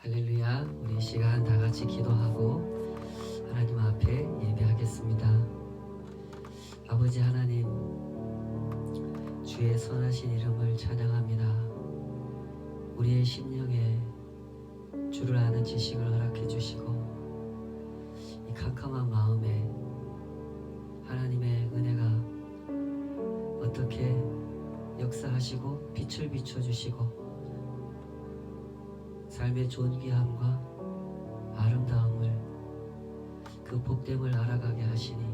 할렐루야. 우리 이 시간 다 같이 기도하고 하나님 앞에 예배하겠습니다. 아버지 하나님, 주의 선하신 이름을 찬양합니다. 우리의 심령에 주를 아는 지식을 허락해 주시고 이 캄캄한 마음에 하나님의 은혜가 어떻게 역사하시고 빛을 비춰주시고 삶의 존귀함과 아름다움을 그 복됨을 알아가게 하시니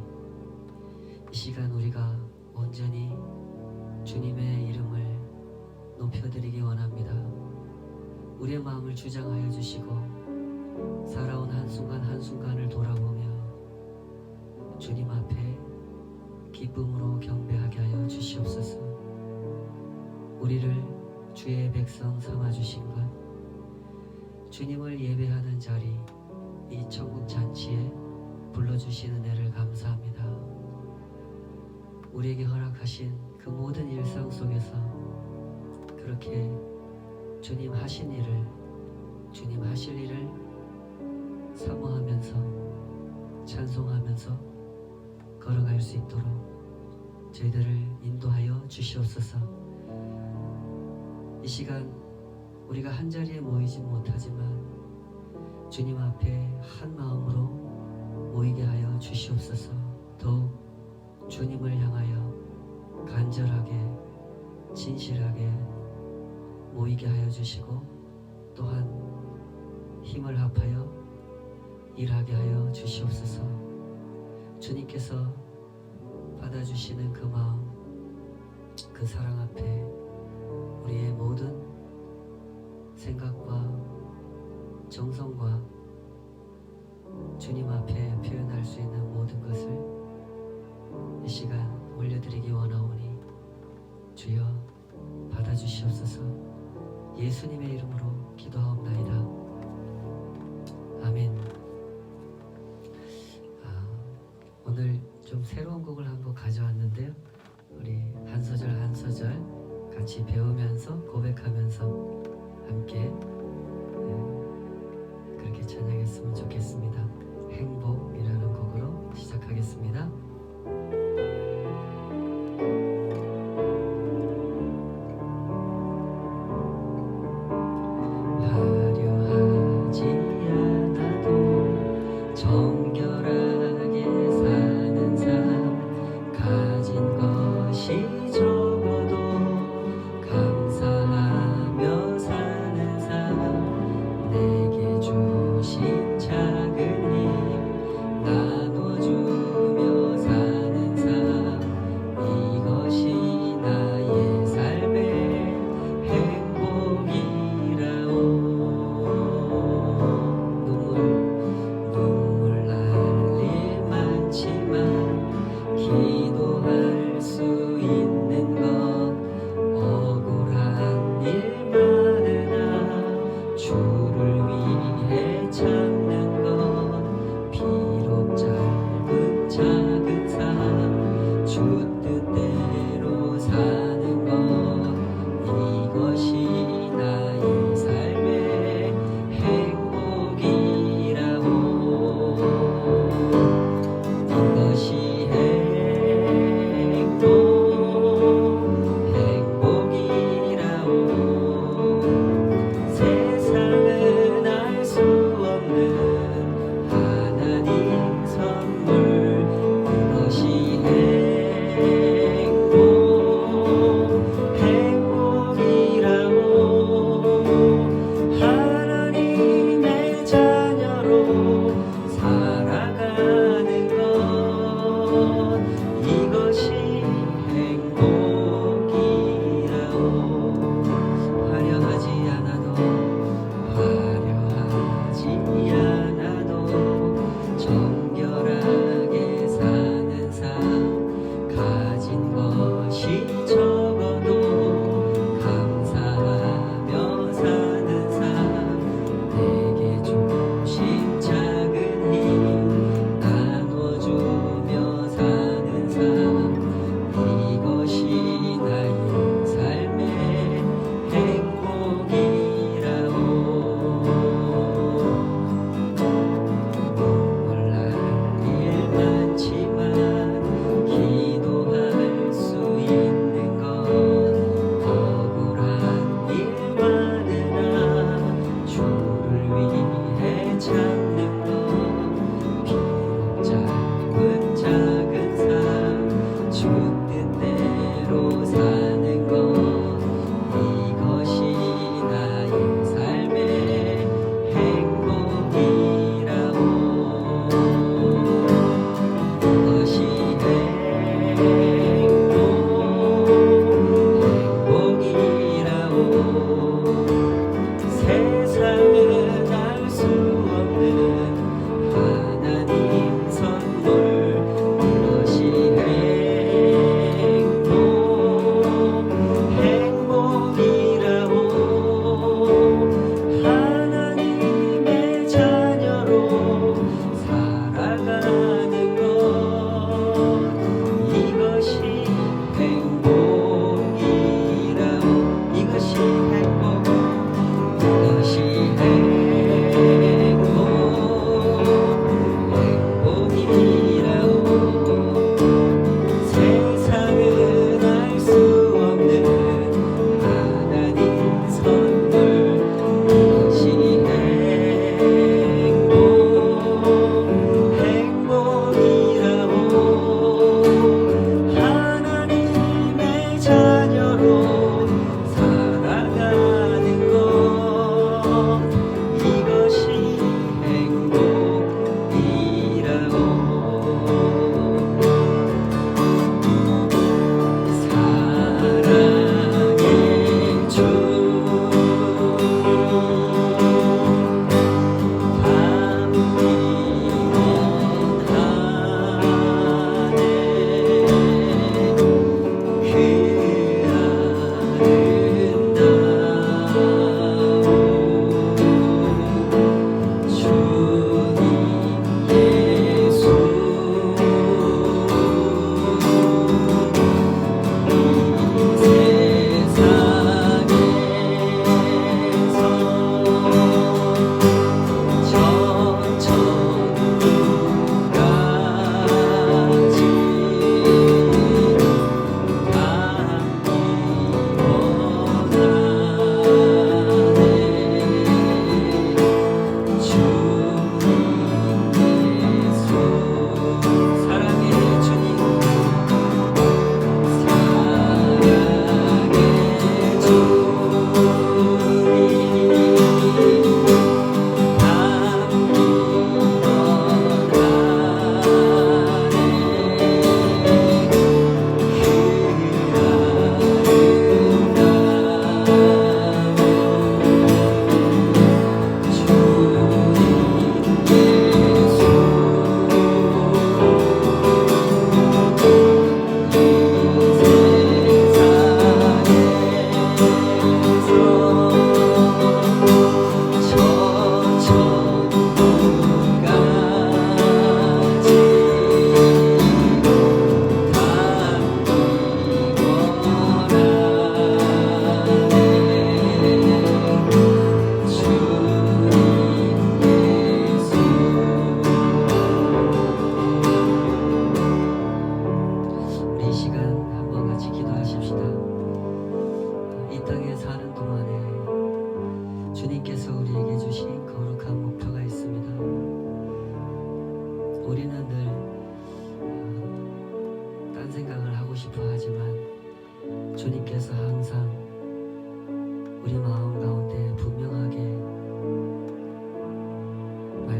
이 시간 우리가 온전히 주님의 이름을 높여드리기 원합니다. 우리의 마음을 주장하여 주시고 살아온 한순간 한순간을 돌아보며 주님 앞에 기쁨으로 경배하게 하여 주시옵소서. 우리를 주의 백성 삼아주신 것, 주님을 예배하는 자리, 이 천국 잔치에 불러주신 은혜를 감사합니다. 우리에게 허락하신 그 모든 일상 속에서 그렇게 주님 하신 일을, 주님 하실 일을 사모하면서 찬송하면서 걸어갈 수 있도록 저희들을 인도하여 주시옵소서. 이 시간 우리가 한자리에 모이지 못하지만 주님 앞에 한 마음으로 모이게 하여 주시옵소서. 더욱 주님을 향하여 간절하게 진실하게 모이게 하여 주시고 또한 힘을 합하여 일하게 하여 주시옵소서. 주님께서 받아주시는 그 마음, 그 사랑 앞에 우리의 모든 생각과 정성과 주님 앞에 표현할 수 있는 모든 것을 이 시간 올려드리기 원하오니 주여 받아주시옵소서. 예수님의 이름으로 기도하옵나이다. 아멘. 오늘 좀 새로운 곡을 한곡 가져왔는데요, 우리 한 소절 한 소절 같이 배우면서 고백하면서 함께 그렇게 찬양했으면 좋겠습니다. 행복이라는 곡으로 시작하겠습니다. 화려하지 않아도 정결하게 사는 삶, 가진 것이 적어도 감사하며 사는 삶, 내게 주신 작은 힘 나눠주며 사는 삶, 이것이 나의 삶의 행복이라오. 눈물 날 일 많지만 기도할 수 있는 것, 억울한 일 많으나 주를 위해 참는 것, 비록 짧은 작은 삶 주 뜻대로 사는 것, 이것이 나의 삶의 행복이라오. 이것이 행복이라오. 세상은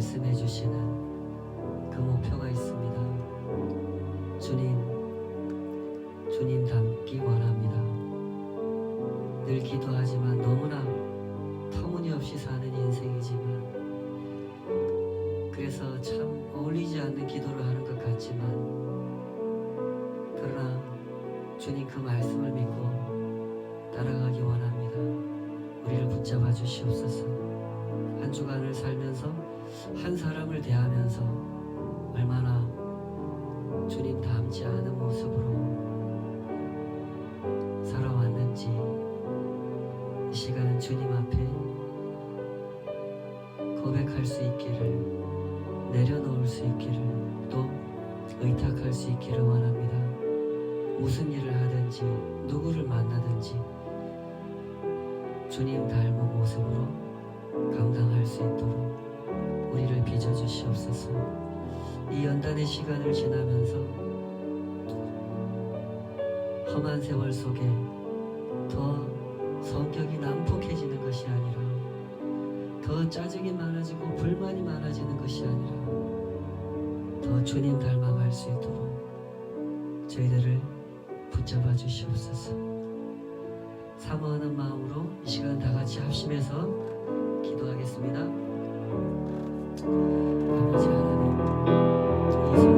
말씀해 주시는 그 목표가 있습니다. 주님 닮기 원합니다. 늘 기도하지만 너무나 터무니없이 사는 인생이지만, 그래서 참 어울리지 않는 기도를 하는 것 같지만, 그러나 주님 그 말씀을 믿고 따라가기 원합니다. 우리를 붙잡아 주시옵소서. 한 주간을 살면서 한 사람을 대하면서 얼마나 주님 닮지 않은 모습으로 살아왔는지, 이 시간 주님 앞에 고백할 수 있기를, 내려놓을 수 있기를, 또 의탁할 수 있기를 원합니다. 무슨 일을 하든지 누구를 만나든지 주님 닮은 모습으로 감당할 수 있도록 우리를 빚어주시옵소서. 이 연단의 시간을 지나면서 험한 세월 속에 더 성격이 난폭해지는 것이 아니라, 더 짜증이 많아지고 불만이 많아지는 것이 아니라, 더 주님 닮아갈 수 있도록 저희들을 붙잡아 주시옵소서. 사모하는 마음으로 이 시간 다 같이 합심해서 기도하겠습니다. 아버지 하나님, 이 소원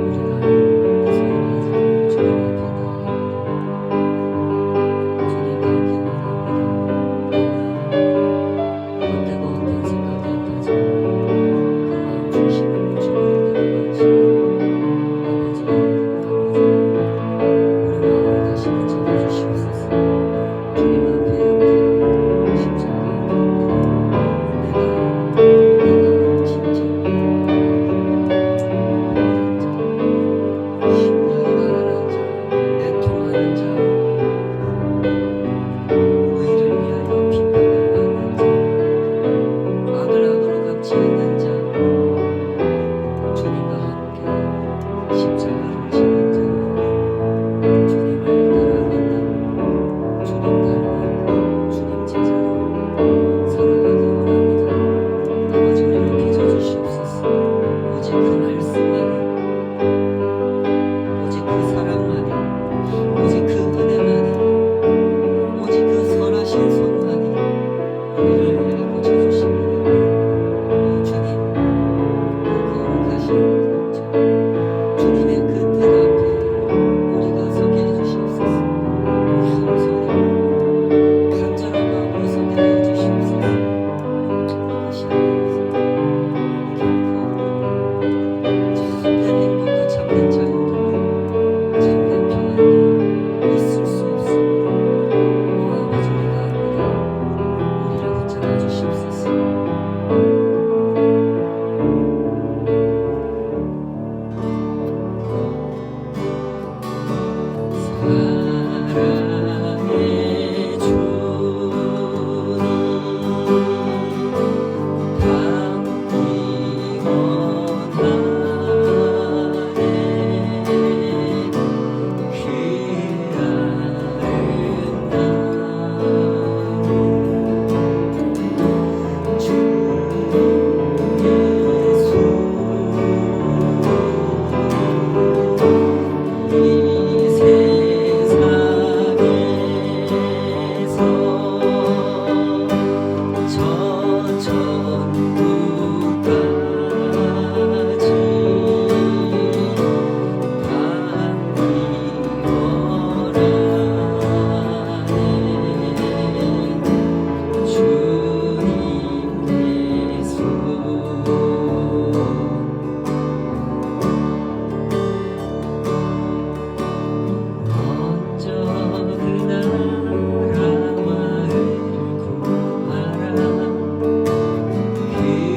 우리가 이 소원 가지고 주님 앞에 나아갑니다. 주님 닮기 원합니다. 헛되고 헛된 생각에 빠져 그 마음 중심을 주님을 따라가시고, 아버지 우리 마음을 다시 붙잡아 주시옵소서. 주님 앞에 십자가 내가 진짜 심령이 가난한 자, 애통하는 자, 의를 위하여 핍박을 받는 자, 악을 악으로 갚지 않는 자, 주님과 함께 십자가를 지는 자, 주님을 따라가는, 주님 닮은 주님 제자로 살아가기 원합니다. 아버지 우리를 빚어주시옵소서. 오직 그 말씀만이, 오직 그 사랑만이, 오직 그 은혜만이, 오직 그 선하신 손만이 우리를 위하여 고쳐주십니다. 오 주님, 그 거룩하신 자, 주님의 그 뜻 앞에 우리가 서게 해주시옵소서. 큰 소리로 간절한 마음으로 서게 하여 주시옵소서. 이것이 아니어서 결코 참된 행복도 참된 자유도 참된 평안도 있을 수 없습니다. 오 아버지 우리가 압니다. 우리를 붙잡아 주시옵소서. 사랑의 주님 닮기 원하네. 그 아름다운 주 예수, 이 세상에서 저 천국까지 닮기 원하네. 주님 예수, 먼저 그 나라와 의를 구하라. 그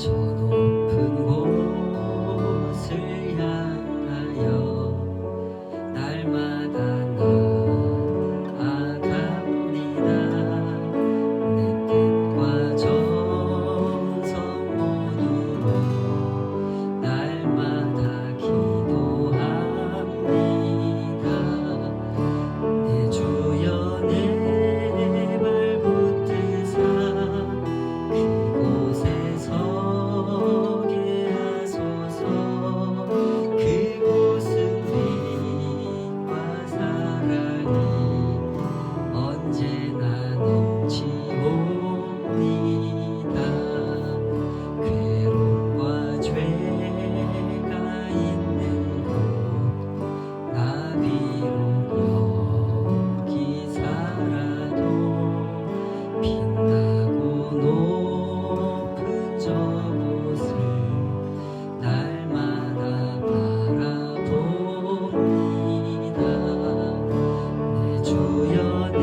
저 높은 곳을 향하여 날마다 나아갑니다. 내 뜻과 정성 모두로 날마다 기도합니다. 내 주여 내 발붙드사 그곳에 서게 하소서. 그곳은 빛과 사랑이 언제나 넘치옵니다. 괴로움과 죄가 있는 곳 나 비록 여기 살아도 빛나고 높은 저곳을 날마다 바라봅니다. 내 주여 내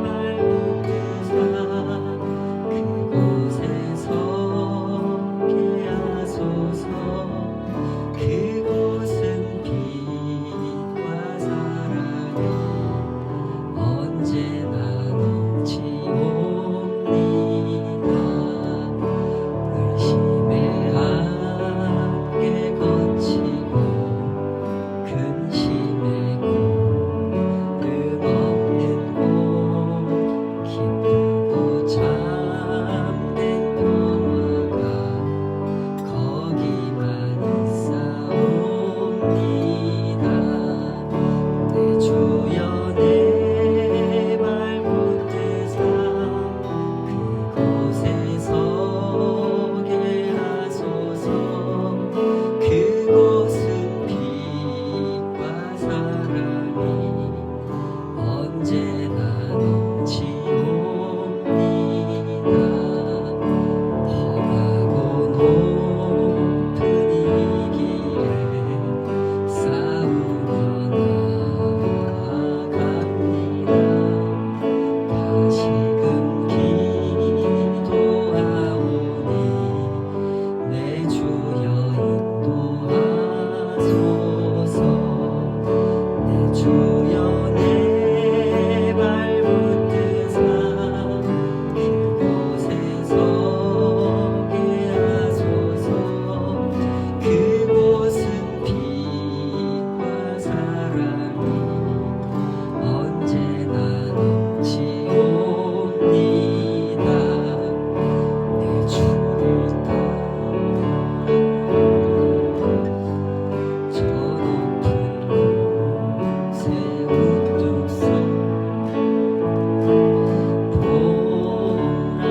발붙드사 그곳에 서게 하소서. 그곳은 빛과 사랑이 언제나 넘치옵니다. 의심의 안개 거치고 근심의 구름 없는 곳 기쁘고 참된 평화가 거기만 있사옵니다. 내 주여 내 발붙드사 그곳에 서게 하소서. 그곳은 빛과 사랑이 언제나 넘치옵니다. 험하고 높은 이 길을 싸우며 나아갑니다. 다시금 기도하오니 내 주여 인도하소서. 내 주여 내 발붙드사 그곳에 서게 하소서. 그곳은 빛과 사랑이 언제나 넘치옵니다. 내 주를 따라 저 높은 곳에 우뚝 서 봄랑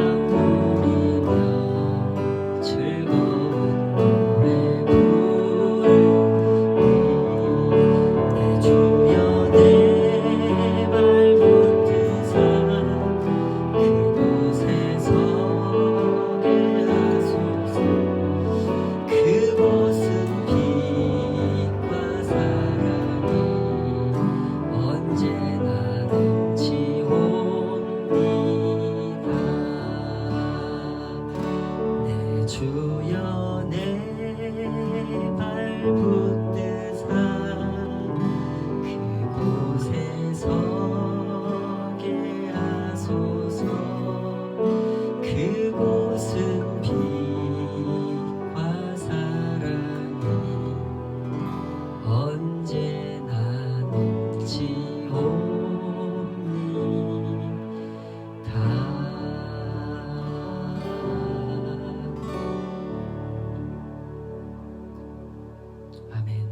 누리며 즐거운 노래 부르니 내 주여 내 발붙드사 그곳에 서게 하소서. 그곳은 빛과 사랑이 언제나 넘치옵니다. 내 주여 내 발붙드사 그곳에 서게 하소서. 그곳은 빛과 사랑이 언제나 넘치옵니다. 아멘.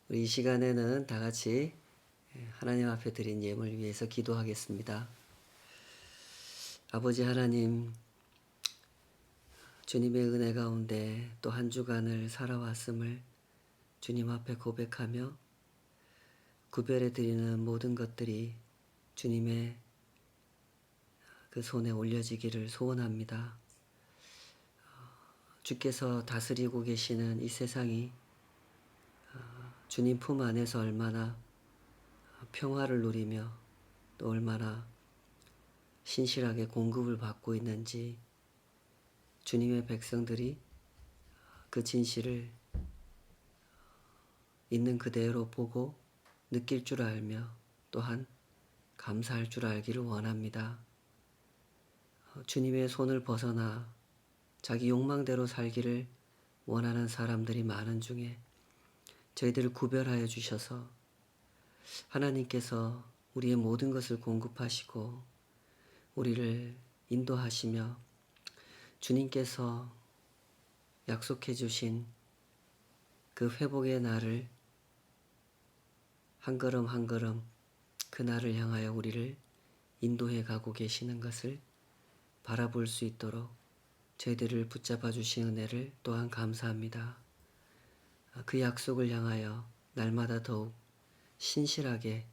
우리 이 시간에는 다 같이 하나님 앞에 드린 예물 위해서 기도하겠습니다. 아버지 하나님, 주님의 은혜 가운데 또 한 주간을 살아왔음을 주님 앞에 고백하며 구별해 드리는 모든 것들이 주님의 그 손에 올려지기를 소원합니다. 주께서 다스리고 계시는 이 세상이 주님 품 안에서 얼마나 평화를 누리며 또 얼마나 신실하게 공급을 받고 있는지 주님의 백성들이 그 진실을 있는 그대로 보고 느낄 줄 알며 또한 감사할 줄 알기를 원합니다. 주님의 손을 벗어나 자기 욕망대로 살기를 원하는 사람들이 많은 중에 저희들을 구별하여 주셔서 하나님께서 우리의 모든 것을 공급하시고 우리를 인도하시며 주님께서 약속해 주신 그 회복의 날을 한 걸음 한 걸음 그 날을 향하여 우리를 인도해 가고 계시는 것을 바라볼 수 있도록 저희들을 붙잡아 주신 은혜를 또한 감사합니다. 그 약속을 향하여 날마다 더욱 신실하게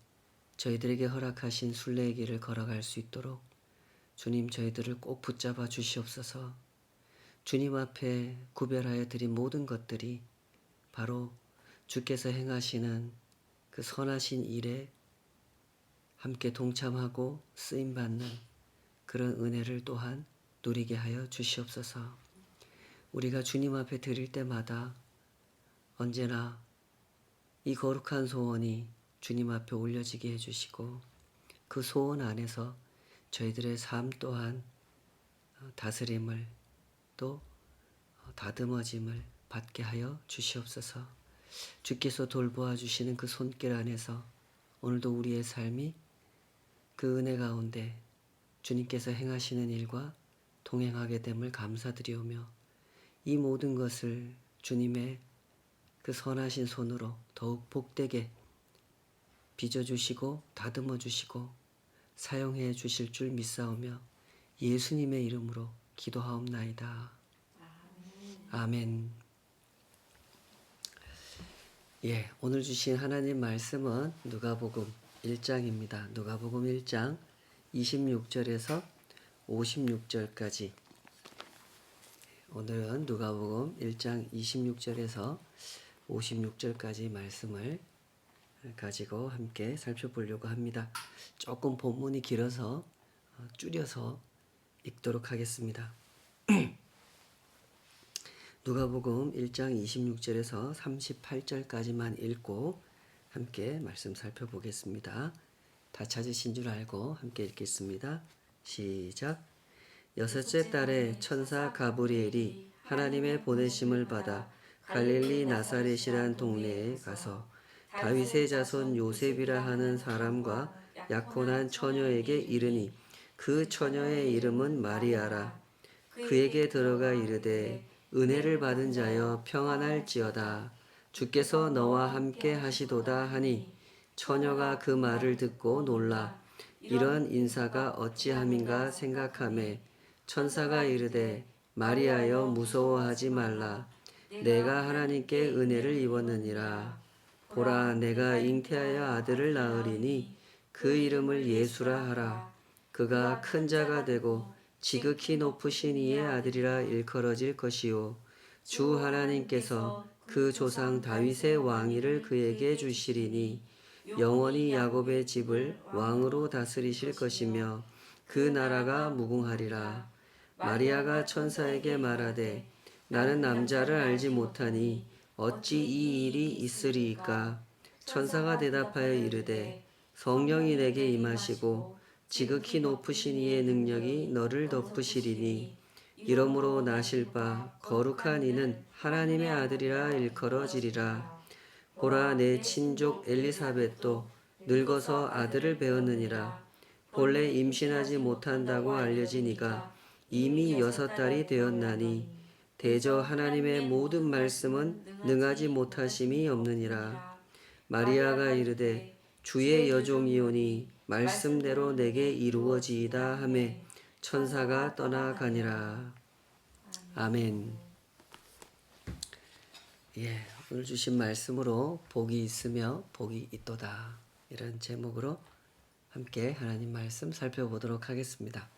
저희들에게 허락하신 순례의 길을 걸어갈 수 있도록 주님 저희들을 꼭 붙잡아 주시옵소서. 주님 앞에 구별하여 드린 모든 것들이 바로 주께서 행하시는 그 선하신 일에 함께 동참하고 쓰임받는 그런 은혜를 또한 누리게 하여 주시옵소서. 우리가 주님 앞에 드릴 때마다 언제나 이 거룩한 소원이 주님 앞에 올려지게 해주시고 그 소원 안에서 저희들의 삶 또한 다스림을 또 다듬어짐을 받게 하여 주시옵소서. 주께서 돌보아 주시는 그 손길 안에서 오늘도 우리의 삶이 그 은혜 가운데 주님께서 행하시는 일과 동행하게 됨을 감사드리오며 이 모든 것을 주님의 그 선하신 손으로 더욱 복되게 빚어주시고 다듬어 주시고 사용해 주실 줄 믿사오며 예수님의 이름으로 기도하옵나이다. 아멘. 예, 오늘 주신 하나님 말씀은 누가복음 1장입니다. 누가복음 1장 26절에서 56절까지. 오늘은 누가복음 1장 26절에서 56절까지 말씀을 가지고 함께 살펴보려고 합니다. 조금 본문이 길어서 줄여서 읽도록 하겠습니다. 누가복음 1장 26절에서 38절까지만 읽고 함께 말씀 살펴보겠습니다. 다 찾으신 줄 알고 함께 읽겠습니다. 시작. 여섯째 달에 천사 가브리엘이 하나님의 보내심을 받아 갈릴리 나사렛이란 동네에 가서 다윗의 자손 요셉이라 하는 사람과 약혼한 처녀에게 이르니 그 처녀의 이름은 마리아라. 그에게 들어가 이르되 은혜를 받은 자여 평안할지어다. 주께서 너와 함께 하시도다 하니 처녀가 그 말을 듣고 놀라 이런 인사가 어찌함인가 생각하매 천사가 이르되 마리아여 무서워하지 말라. 내가 하나님께 은혜를 입었느니라. 보라 내가 잉태하여 아들을 낳으리니 그 이름을 예수라 하라. 그가 큰 자가 되고 지극히 높으신 이의 아들이라 일컬어질 것이요 주 하나님께서 그 조상 다윗의 왕위를 그에게 주시리니 영원히 야곱의 집을 왕으로 다스리실 것이며 그 나라가 무궁하리라. 마리아가 천사에게 말하되 나는 남자를 알지 못하니 어찌 이 일이 있으리이까. 천사가 대답하여 이르되 성령이 내게 임하시고 지극히 높으신 이의 능력이 너를 덮으시리니 이러므로 나실 바 거룩한 이는 하나님의 아들이라 일컬어지리라. 보라 내 친족 엘리사벳도 늙어서 아들을 배었느니라. 본래 임신하지 못한다고 알려진 이가 이미 6달이 되었나니 대저 하나님의 모든 말씀은 능하지 못하심이 없느니라. 마리아가 이르되 주의 여종이오니 말씀대로 내게 이루어지이다 하매 천사가 떠나가니라. 아멘. 예, 오늘 주신 말씀으로 복이 있으며 복이 있도다. 이런 제목으로 함께 하나님 말씀 살펴보도록 하겠습니다.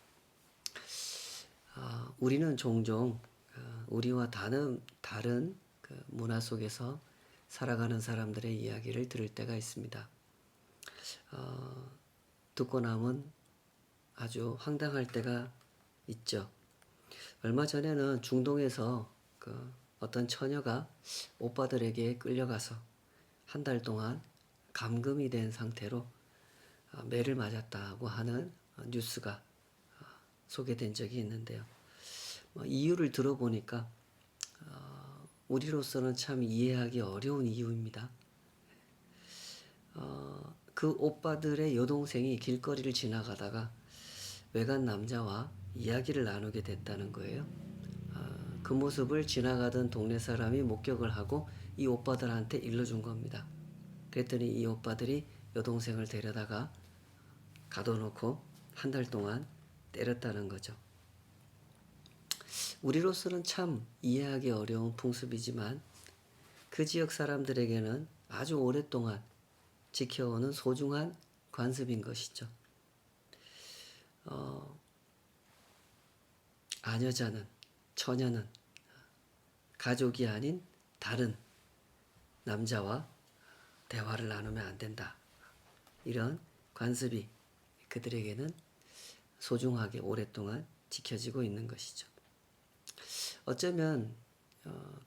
우리는 종종 우리와 다른 그 문화 속에서 살아가는 사람들의 이야기를 들을 때가 있습니다. 듣고 나면 아주 황당할 때가 있죠. 얼마 전에는 중동에서 어떤 처녀가 오빠들에게 끌려가서 한 달 동안 감금이 된 상태로 매를 맞았다고 하는 뉴스가 소개된 적이 있는데요. 이유를 들어보니까 우리로서는 참 이해하기 어려운 이유입니다. 그 오빠들의 여동생이 길거리를 지나가다가 외간 남자와 이야기를 나누게 됐다는 거예요. 그 모습을 지나가던 동네 사람이 목격을 하고 이 오빠들한테 일러준 겁니다. 그랬더니 이 오빠들이 여동생을 데려다가 가둬놓고 한 달 동안 때렸다는 거죠. 우리로서는 참 이해하기 어려운 풍습이지만 그 지역 사람들에게는 아주 오랫동안 지켜오는 소중한 관습인 것이죠. 아녀자는, 처녀는 가족이 아닌 다른 남자와 대화를 나누면 안 된다. 이런 관습이 그들에게는 소중하게 오랫동안 지켜지고 있는 것이죠. 어쩌면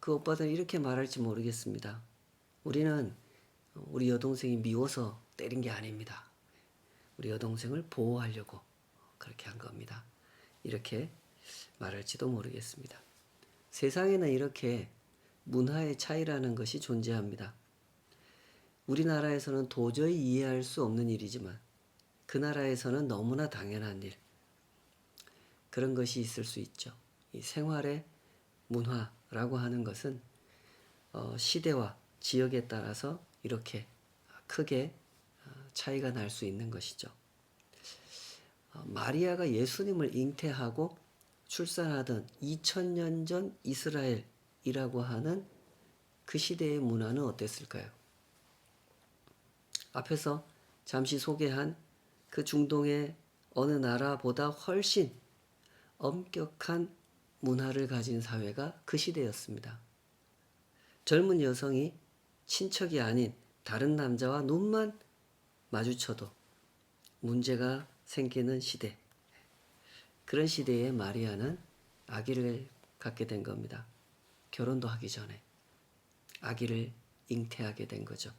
그 오빠들은 이렇게 말할지 모르겠습니다. 우리는 우리 여동생이 미워서 때린 게 아닙니다. 우리 여동생을 보호하려고 그렇게 한 겁니다. 이렇게 말할지도 모르겠습니다. 세상에는 이렇게 문화의 차이라는 것이 존재합니다. 우리나라에서는 도저히 이해할 수 없는 일이지만 그 나라에서는 너무나 당연한 일, 그런 것이 있을 수 있죠. 이 생활의 문화라고 하는 것은 시대와 지역에 따라서 이렇게 크게 차이가 날 수 있는 것이죠. 마리아가 예수님을 잉태하고 출산하던 2000년 전 이스라엘이라고 하는 그 시대의 문화는 어땠을까요? 앞에서 잠시 소개한 그 중동의 어느 나라보다 훨씬 엄격한 문화를 가진 사회가 그 시대였습니다. 젊은 여성이 친척이 아닌 다른 남자와 눈만 마주쳐도 문제가 생기는 시대. 그런 시대에 마리아는 아기를 갖게 된 겁니다. 결혼도 하기 전에 아기를 잉태하게 된 거죠.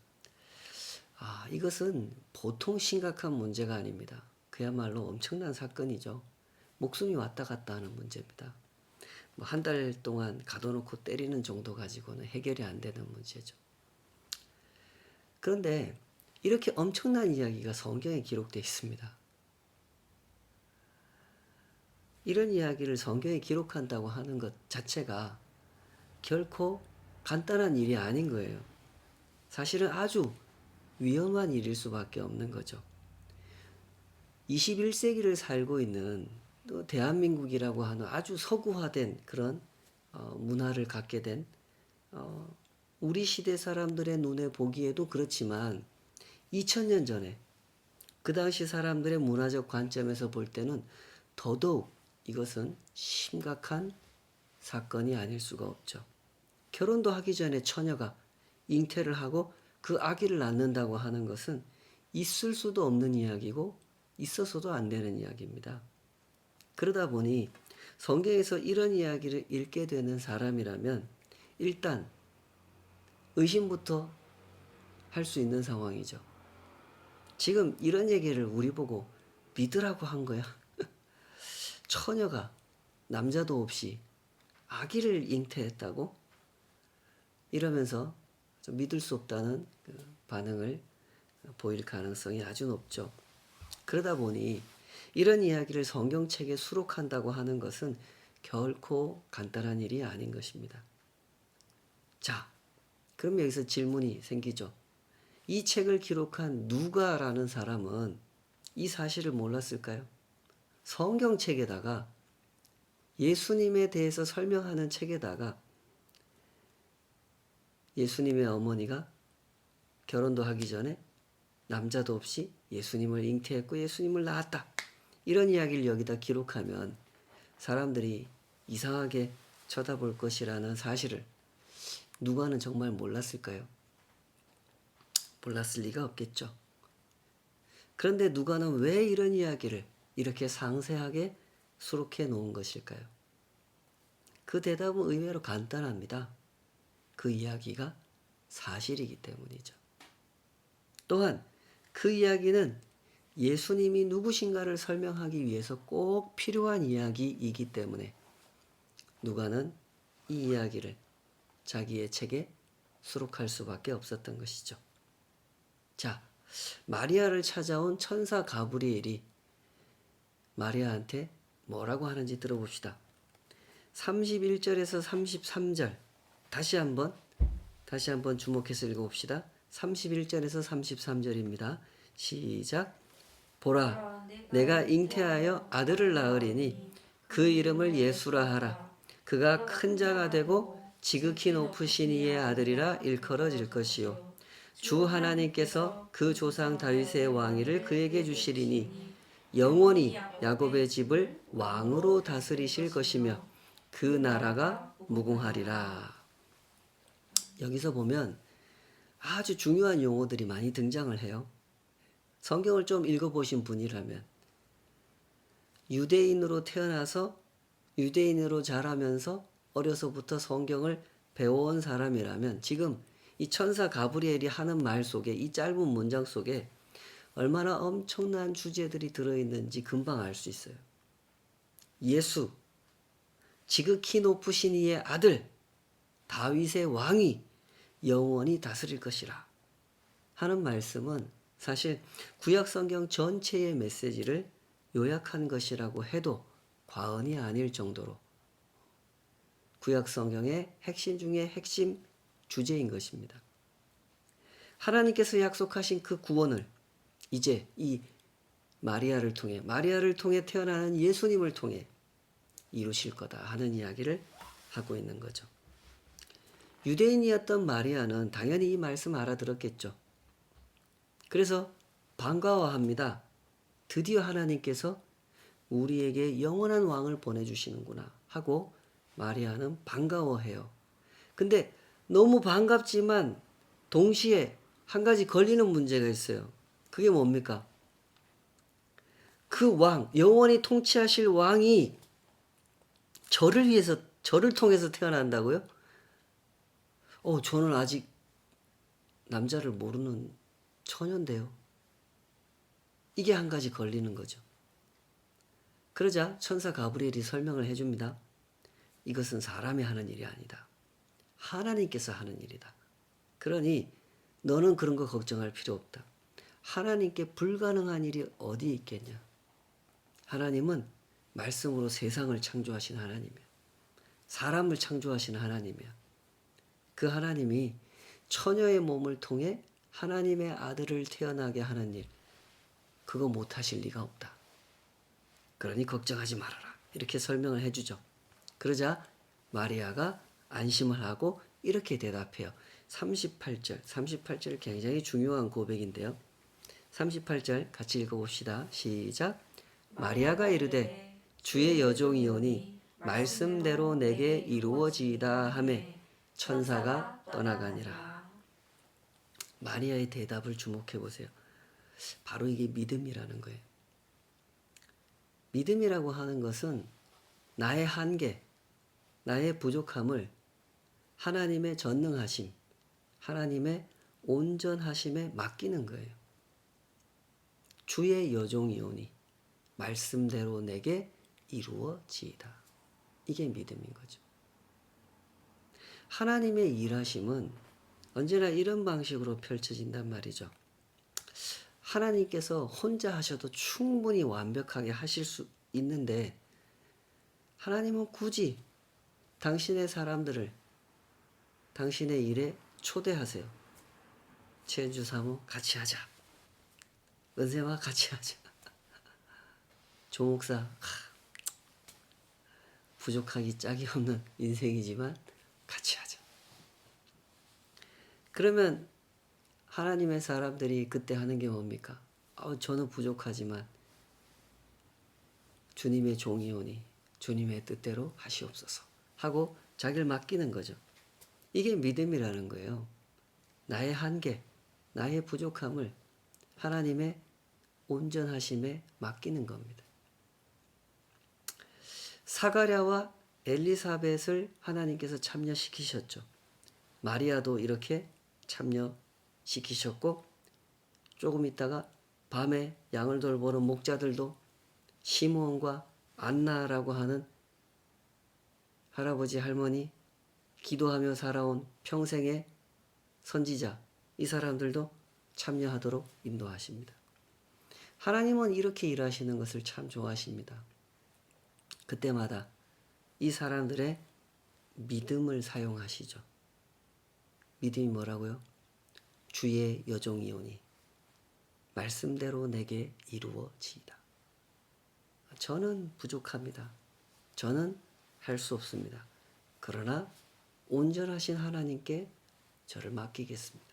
이것은 보통 심각한 문제가 아닙니다. 그야말로 엄청난 사건이죠. 목숨이 왔다 갔다 하는 문제입니다. 한 달 동안 가둬놓고 때리는 정도 가지고는 해결이 안 되는 문제죠. 그런데 이렇게 엄청난 이야기가 성경에 기록되어 있습니다. 이런 이야기를 성경에 기록한다고 하는 것 자체가 결코 간단한 일이 아닌 거예요. 사실은 아주 위험한 일일 수밖에 없는 거죠. 21세기를 살고 있는 또 대한민국이라고 하는 아주 서구화된 그런 문화를 갖게 된 우리 시대 사람들의 눈에 보기에도 그렇지만 2000년 전에 그 당시 사람들의 문화적 관점에서 볼 때는 더더욱 이것은 심각한 사건이 아닐 수가 없죠. 결혼도 하기 전에 처녀가 잉태를 하고 그 아기를 낳는다고 하는 것은 있을 수도 없는 이야기고 있어서도 안 되는 이야기입니다. 그러다 보니 성경에서 이런 이야기를 읽게 되는 사람이라면 일단 의심부터 할 수 있는 상황이죠. 지금 이런 얘기를 우리 보고 믿으라고 한 거야. 처녀가 남자도 없이 아기를 잉태했다고? 이러면서 좀 믿을 수 없다는 반응을 보일 가능성이 아주 높죠. 그러다 보니 이런 이야기를 성경책에 수록한다고 하는 것은 결코 간단한 일이 아닌 것입니다. 자, 그럼 여기서 질문이 생기죠. 이 책을 기록한 누가라는 사람은 이 사실을 몰랐을까요? 성경책에다가 예수님에 대해서 설명하는 책에다가 예수님의 어머니가 결혼도 하기 전에 남자도 없이 예수님을 잉태했고 예수님을 낳았다. 이런 이야기를 여기다 기록하면 사람들이 이상하게 쳐다볼 것이라는 사실을 누가는 정말 몰랐을까요? 몰랐을 리가 없겠죠. 그런데 누가는 왜 이런 이야기를 이렇게 상세하게 수록해 놓은 것일까요? 그 대답은 의외로 간단합니다. 그 이야기가 사실이기 때문이죠. 또한 그 이야기는 예수님이 누구신가를 설명하기 위해서 꼭 필요한 이야기이기 때문에 누가는 이 이야기를 자기의 책에 수록할 수밖에 없었던 것이죠. 자, 마리아를 찾아온 천사 가브리엘이 마리아한테 뭐라고 하는지 들어봅시다. 31절에서 33절 다시 한번 주목해서 읽어봅시다. 31절에서 33절입니다. 시작. 보라, 내가 잉태하여 아들을 낳으리니 그 이름을 예수라 하라. 그가 큰 자가 되고 지극히 높으신 이의 아들이라 일컬어질 것이요. 주 하나님께서 그 조상 다윗의 왕위를 그에게 주시리니 영원히 야곱의 집을 왕으로 다스리실 것이며 그 나라가 무궁하리라. 여기서 보면 아주 중요한 용어들이 많이 등장을 해요. 성경을 좀 읽어보신 분이라면 유대인으로 태어나서 유대인으로 자라면서 어려서부터 성경을 배워온 사람이라면 지금 이 천사 가브리엘이 하는 말 속에 이 짧은 문장 속에 얼마나 엄청난 주제들이 들어있는지 금방 알 수 있어요. 예수, 지극히 높으신 이의 아들, 다윗의 왕이 영원히 다스릴 것이라 하는 말씀은 사실 구약 성경 전체의 메시지를 요약한 것이라고 해도 과언이 아닐 정도로 구약 성경의 핵심 중에 핵심 주제인 것입니다. 하나님께서 약속하신 그 구원을 이제 이 마리아를 통해 태어나는 예수님을 통해 이루실 거다 하는 이야기를 하고 있는 거죠. 유대인이었던 마리아는 당연히 이 말씀 알아들었겠죠. 그래서 반가워합니다. 드디어 하나님께서 우리에게 영원한 왕을 보내주시는구나 하고 마리아는 반가워해요. 근데 너무 반갑지만 동시에 한 가지 걸리는 문제가 있어요. 그게 뭡니까? 그 왕, 영원히 통치하실 왕이 저를 통해서 태어난다고요? 저는 아직 남자를 모르는 처녀인데요. 이게 한 가지 걸리는 거죠. 그러자 천사 가브리엘이 설명을 해줍니다. 이것은 사람이 하는 일이 아니다. 하나님께서 하는 일이다. 그러니 너는 그런 거 걱정할 필요 없다. 하나님께 불가능한 일이 어디 있겠냐. 하나님은 말씀으로 세상을 창조하신 하나님이야. 사람을 창조하신 하나님이야. 그 하나님이 처녀의 몸을 통해 하나님의 아들을 태어나게 하는 일, 그거 못하실 리가 없다. 그러니 걱정하지 말아라. 이렇게 설명을 해주죠. 그러자 마리아가 안심을 하고 이렇게 대답해요. 38절 굉장히 중요한 고백인데요. 38절 같이 읽어봅시다. 시작. 마리아가 이르되 주의 여종이오니 말씀대로 내게 이루어지이다 하매 천사가 떠나가니라. 마리아의 대답을 주목해 보세요. 바로 이게 믿음이라는 거예요. 믿음이라고 하는 것은 나의 한계, 나의 부족함을 하나님의 전능하심, 하나님의 온전하심에 맡기는 거예요. 주의 여종이오니 말씀대로 내게 이루어지이다. 이게 믿음인 거죠. 하나님의 일하심은 언제나 이런 방식으로 펼쳐진단 말이죠. 하나님께서 혼자 하셔도 충분히 완벽하게 하실 수 있는데 하나님은 굳이 당신의 사람들을 당신의 일에 초대하세요. 최은주 사모 같이 하자. 은세마 같이 하자. 조 목사 부족하기 짝이 없는 인생이지만 같이 하자. 그러면 하나님의 사람들이 그때 하는 게 뭡니까? 저는 부족하지만 주님의 종이오니 주님의 뜻대로 하시옵소서 하고 자기를 맡기는 거죠. 이게 믿음이라는 거예요. 나의 한계, 나의 부족함을 하나님의 온전하심에 맡기는 겁니다. 사가랴와 엘리사벳을 하나님께서 참여시키셨죠. 마리아도 이렇게 참여시키셨고, 조금 있다가 밤에 양을 돌보는 목자들도 시므온과 안나라고 하는 할아버지 할머니, 기도하며 살아온 평생의 선지자, 이 사람들도 참여하도록 인도하십니다. 하나님은 이렇게 일하시는 것을 참 좋아하십니다. 그때마다 이 사람들의 믿음을 사용하시죠. 믿음이 뭐라고요? 주의 여종이오니 말씀대로 내게 이루어지이다. 저는 부족합니다. 저는 할 수 없습니다. 그러나 온전하신 하나님께 저를 맡기겠습니다.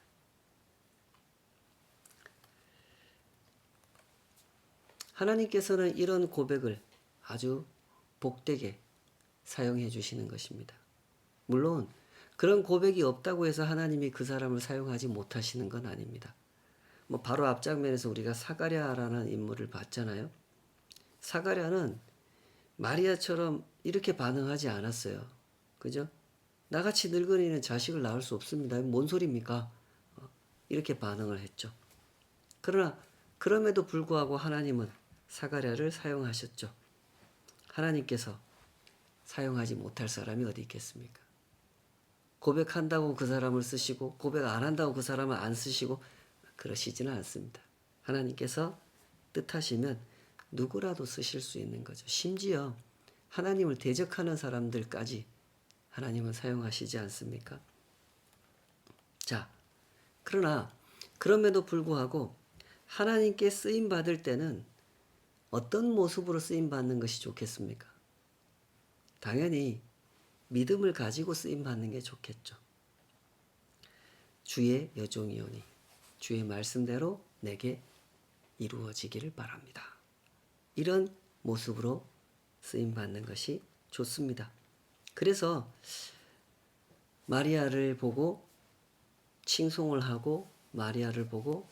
하나님께서는 이런 고백을 아주 복되게 사용해 주시는 것입니다. 물론 그런 고백이 없다고 해서 하나님이 그 사람을 사용하지 못하시는 건 아닙니다. 바로 앞장면에서 우리가 사가랴라는 인물을 봤잖아요. 사가랴는 마리아처럼 이렇게 반응하지 않았어요. 그죠? 나같이 늙은이는 자식을 낳을 수 없습니다. 뭔 소리입니까? 이렇게 반응을 했죠. 그러나 그럼에도 불구하고 하나님은 사가랴를 사용하셨죠. 하나님께서 사용하지 못할 사람이 어디 있겠습니까? 고백한다고 그 사람을 쓰시고 고백 안 한다고 그 사람을 안 쓰시고 그러시지는 않습니다. 하나님께서 뜻하시면 누구라도 쓰실 수 있는 거죠. 심지어 하나님을 대적하는 사람들까지 하나님은 사용하시지 않습니까? 자, 그러나 그럼에도 불구하고 하나님께 쓰임 받을 때는 어떤 모습으로 쓰임 받는 것이 좋겠습니까? 당연히 믿음을 가지고 쓰임 받는 게 좋겠죠. 주의 여종이오니 주의 말씀대로 내게 이루어지기를 바랍니다. 이런 모습으로 쓰임 받는 것이 좋습니다. 그래서 마리아를 보고 칭송을 하고 마리아를 보고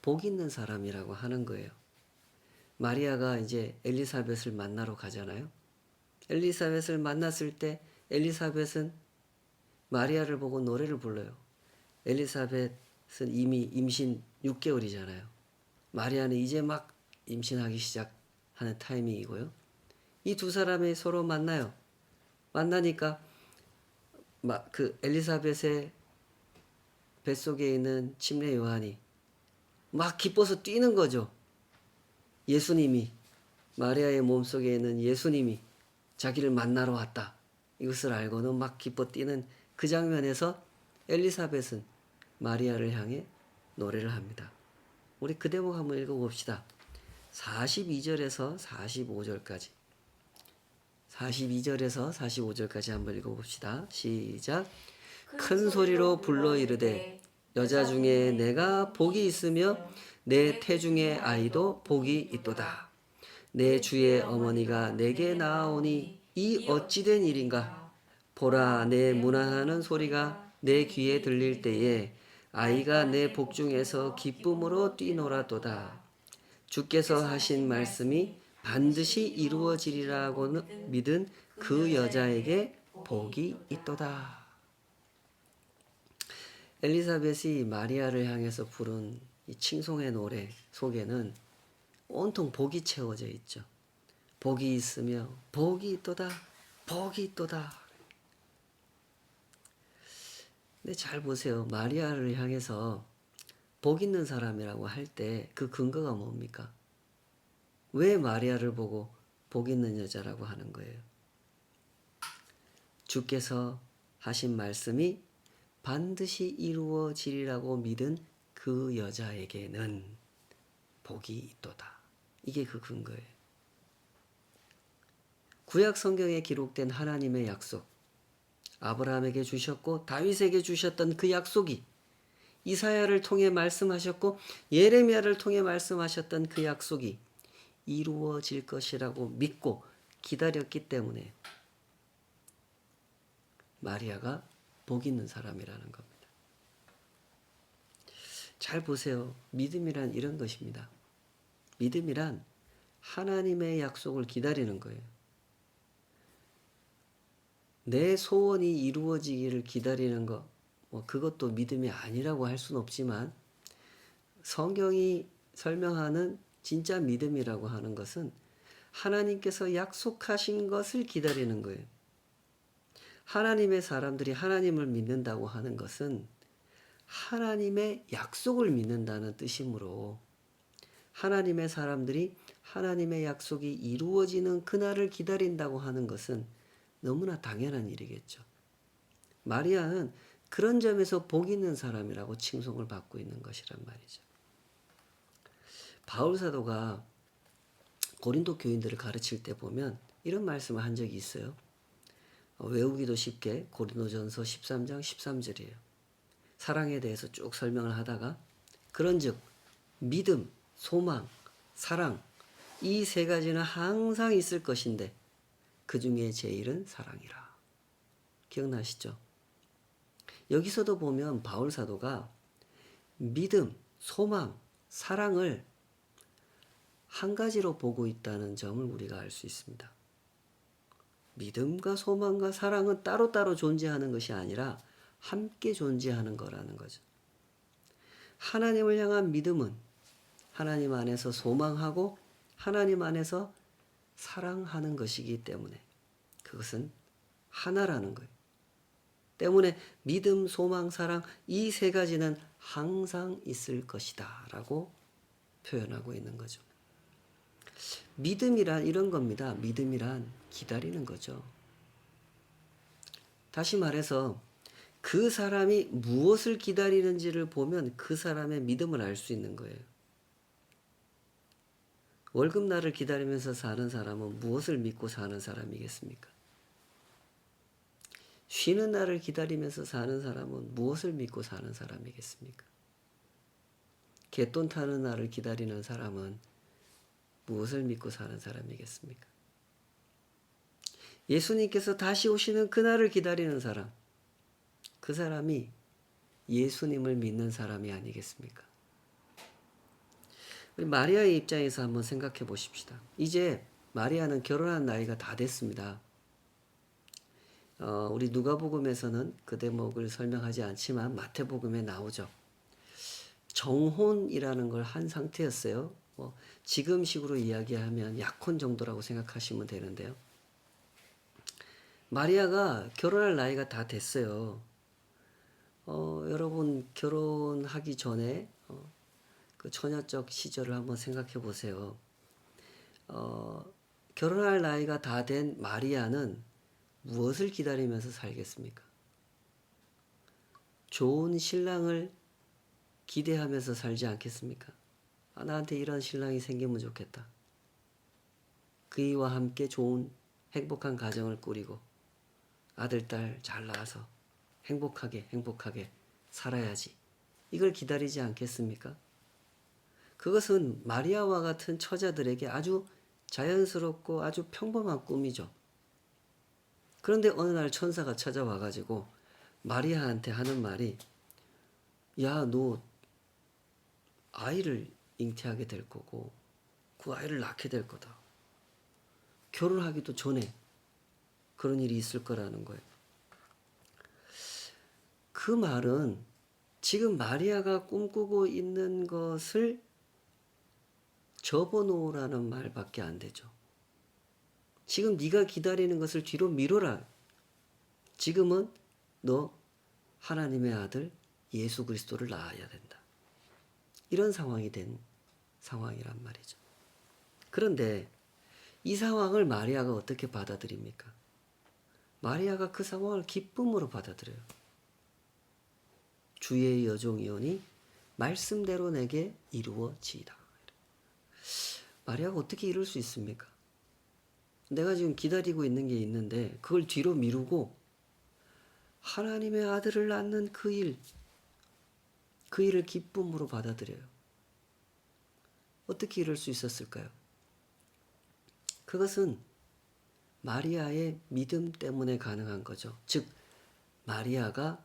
복 있는 사람이라고 하는 거예요. 마리아가 이제 엘리사벳을 만나러 가잖아요. 엘리사벳을 만났을 때 엘리사벳은 마리아를 보고 노래를 불러요. 엘리사벳은 이미 임신 6개월이잖아요. 마리아는 이제 막 임신하기 시작하는 타이밍이고요. 이 두 사람이 서로 만나요. 만나니까 그 엘리사벳의 뱃속에 있는 침례 요한이 막 기뻐서 뛰는 거죠. 예수님이, 마리아의 몸속에 있는 예수님이 자기를 만나러 왔다. 이것을 알고는 막 기뻐 뛰는 그 장면에서 엘리사벳은 마리아를 향해 노래를 합니다. 우리 그 대목 한번 읽어봅시다. 42절에서 45절까지. 42절에서 45절까지 한번 읽어봅시다. 시작. 큰 소리로 불러 이르되 여자 중에 내가 복이 있으며 내 태중의 아이도 복이 있도다. 내 주의 어머니가 내게 나아오니 이 어찌된 일인가. 보라, 내 문안하는 소리가 내 귀에 들릴 때에 아이가 내 복중에서 기쁨으로 뛰놀아도다. 주께서 하신 말씀이 반드시 이루어지리라고 믿은 그 여자에게 복이 있도다. 엘리사벳이 마리아를 향해서 부른 이 칭송의 노래 속에는 온통 복이 채워져 있죠. 복이 있으며 복이 있도다. 복이 있도다. 근데 잘 보세요. 마리아를 향해서 복 있는 사람이라고 할 때 그 근거가 뭡니까? 왜 마리아를 보고 복 있는 여자라고 하는 거예요? 주께서 하신 말씀이 반드시 이루어지리라고 믿은 그 여자에게는 복이 있도다. 이게 그 근거예요. 구약 성경에 기록된 하나님의 약속, 아브라함에게 주셨고 다윗에게 주셨던 그 약속이 이사야를 통해 말씀하셨고 예레미야를 통해 말씀하셨던 그 약속이 이루어질 것이라고 믿고 기다렸기 때문에 마리아가 복 있는 사람이라는 겁니다. 잘 보세요. 믿음이란 이런 것입니다. 믿음이란 하나님의 약속을 기다리는 거예요. 내 소원이 이루어지기를 기다리는 것, 그것도 믿음이 아니라고 할 수는 없지만 성경이 설명하는 진짜 믿음이라고 하는 것은 하나님께서 약속하신 것을 기다리는 거예요. 하나님의 사람들이 하나님을 믿는다고 하는 것은 하나님의 약속을 믿는다는 뜻이므로 하나님의 사람들이 하나님의 약속이 이루어지는 그날을 기다린다고 하는 것은 너무나 당연한 일이겠죠. 마리아는 그런 점에서 복 있는 사람이라고 칭송을 받고 있는 것이란 말이죠. 바울 사도가 고린도 교인들을 가르칠 때 보면 이런 말씀을 한 적이 있어요. 외우기도 쉽게 고린도전서 13장 13절이에요. 사랑에 대해서 쭉 설명을 하다가 그런즉 믿음, 소망, 사랑 이 세 가지는 항상 있을 것인데 그 중에 제일은 사랑이라. 기억나시죠? 여기서도 보면 바울 사도가 믿음, 소망, 사랑을 한 가지로 보고 있다는 점을 우리가 알 수 있습니다. 믿음과 소망과 사랑은 따로따로 존재하는 것이 아니라 함께 존재하는 거라는 거죠. 하나님을 향한 믿음은 하나님 안에서 소망하고 하나님 안에서 사랑하는 것이기 때문에 그것은 하나라는 거예요. 때문에 믿음, 소망, 사랑 이 세 가지는 항상 있을 것이다 라고 표현하고 있는 거죠. 믿음이란 이런 겁니다. 믿음이란 기다리는 거죠. 다시 말해서 그 사람이 무엇을 기다리는지를 보면 그 사람의 믿음을 알 수 있는 거예요. 월급날을 기다리면서 사는 사람은 무엇을 믿고 사는 사람이겠습니까? 쉬는 날을 기다리면서 사는 사람은 무엇을 믿고 사는 사람이겠습니까? 갯돈 타는 날을 기다리는 사람은 무엇을 믿고 사는 사람이겠습니까? 예수님께서 다시 오시는 그날을 기다리는 사람, 그 사람이 예수님을 믿는 사람이 아니겠습니까? 우리 마리아의 입장에서 한번 생각해 보십시다. 이제 마리아는 결혼한 나이가 다 됐습니다. 우리 누가복음에서는 그 대목을 설명하지 않지만 마태복음에 나오죠. 정혼이라는 걸 한 상태였어요. 지금식으로 이야기하면 약혼 정도라고 생각하시면 되는데요. 마리아가 결혼할 나이가 다 됐어요. 여러분 결혼하기 전에 그 처녀적 시절을 한번 생각해 보세요. 결혼할 나이가 다 된 마리아는 무엇을 기다리면서 살겠습니까? 좋은 신랑을 기대하면서 살지 않겠습니까? 나한테 이런 신랑이 생기면 좋겠다. 그이와 함께 좋은 행복한 가정을 꾸리고 아들, 딸 잘 낳아서 행복하게 살아야지. 이걸 기다리지 않겠습니까? 그것은 마리아와 같은 처자들에게 아주 자연스럽고 아주 평범한 꿈이죠. 그런데 어느 날 천사가 찾아와가지고 마리아한테 하는 말이 야, 너 아이를 잉태하게 될 거고 그 아이를 낳게 될 거다. 결혼하기도 전에 그런 일이 있을 거라는 거예요. 그 말은 지금 마리아가 꿈꾸고 있는 것을 접어놓으라는 말밖에 안 되죠. 지금 네가 기다리는 것을 뒤로 미뤄라. 지금은 너 하나님의 아들 예수 그리스도를 낳아야 된다. 이런 상황이 된 상황이란 말이죠. 그런데 이 상황을 마리아가 어떻게 받아들입니까? 마리아가 그 상황을 기쁨으로 받아들여요. 주의 여종이오니 말씀대로 내게 이루어지이다. 마리아가 어떻게 이룰 수 있습니까? 내가 지금 기다리고 있는 게 있는데 그걸 뒤로 미루고 하나님의 아들을 낳는 그 일을 기쁨으로 받아들여요. 어떻게 이럴 수 있었을까요? 그것은 마리아의 믿음 때문에 가능한 거죠. 즉 마리아가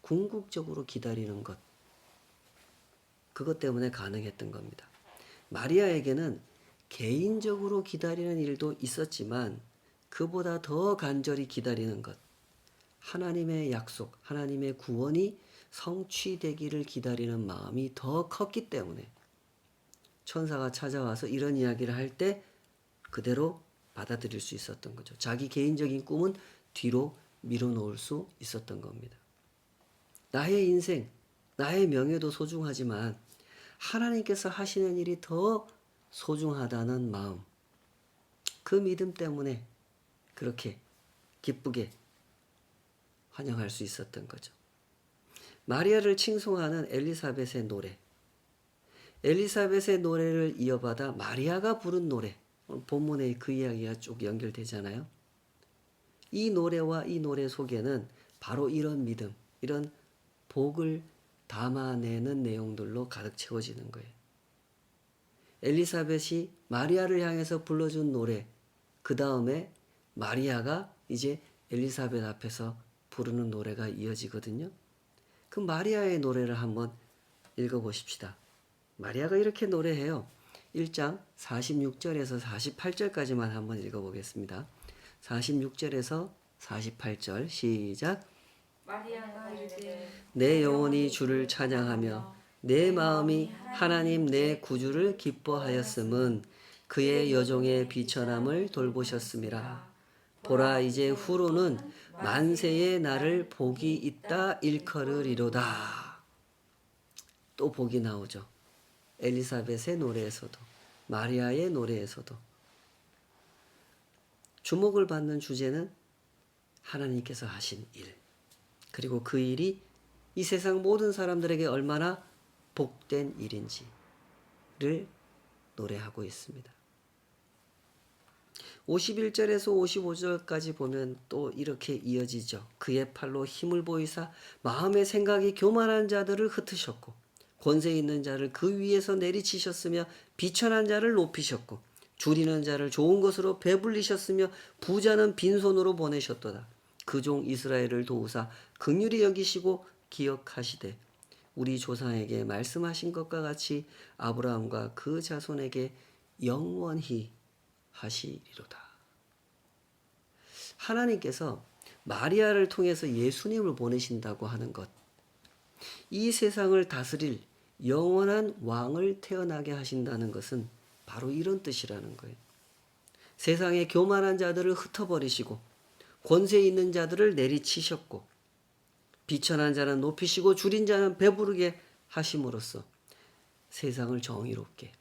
궁극적으로 기다리는 것, 그것 때문에 가능했던 겁니다. 마리아에게는 개인적으로 기다리는 일도 있었지만 그보다 더 간절히 기다리는 것, 하나님의 약속, 하나님의 구원이 성취되기를 기다리는 마음이 더 컸기 때문에 천사가 찾아와서 이런 이야기를 할 때 그대로 받아들일 수 있었던 거죠. 자기 개인적인 꿈은 뒤로 밀어놓을 수 있었던 겁니다. 나의 인생, 나의 명예도 소중하지만 하나님께서 하시는 일이 더 소중하다는 마음, 그 믿음 때문에 그렇게 기쁘게 환영할 수 있었던 거죠. 마리아를 칭송하는 엘리사벳의 노래, 엘리사벳의 노래를 이어받아 마리아가 부른 노래, 본문에 그 이야기가 쭉 연결되잖아요. 이 노래와 이 노래 속에는 바로 이런 믿음, 이런 복을 담아내는 내용들로 가득 채워지는 거예요. 엘리사벳이 마리아를 향해서 불러준 노래, 그 다음에 마리아가 이제 엘리사벳 앞에서 부르는 노래가 이어지거든요. 그 마리아의 노래를 한번 읽어보십시다. 마리아가 이렇게 노래해요. 1장 46절에서 48절까지만 한번 읽어보겠습니다. 46절에서 48절 시작. 마리아가 이르되 내 영혼이 주를 찬양하며 내 마음이 하나님 내 구주를 기뻐하였음은 그의 여종의 비천함을 돌보셨음이라. 보라 이제 후로는 만세의 나를 복이 있다 일컬으리로다. 또 복이 나오죠. 엘리사벳의 노래에서도 마리아의 노래에서도 주목을 받는 주제는 하나님께서 하신 일, 그리고 그 일이 이 세상 모든 사람들에게 얼마나 복된 일인지를 노래하고 있습니다. 51절에서 55절까지 보면 또 이렇게 이어지죠. 그의 팔로 힘을 보이사 마음의 생각이 교만한 자들을 흩으셨고 권세 있는 자를 그 위에서 내리치셨으며 비천한 자를 높이셨고 줄이는 자를 좋은 것으로 배불리셨으며 부자는 빈손으로 보내셨도다. 그 종 이스라엘을 도우사 긍휼히 여기시고 기억하시되 우리 조상에게 말씀하신 것과 같이 아브라함과 그 자손에게 영원히 하시리로다. 하나님께서 마리아를 통해서 예수님을 보내신다고 하는 것, 이 세상을 다스릴 영원한 왕을 태어나게 하신다는 것은 바로 이런 뜻이라는 거예요. 세상의 교만한 자들을 흩어버리시고 권세 있는 자들을 내리치셨고 비천한 자는 높이시고 줄인 자는 배부르게 하심으로써 세상을 정의롭게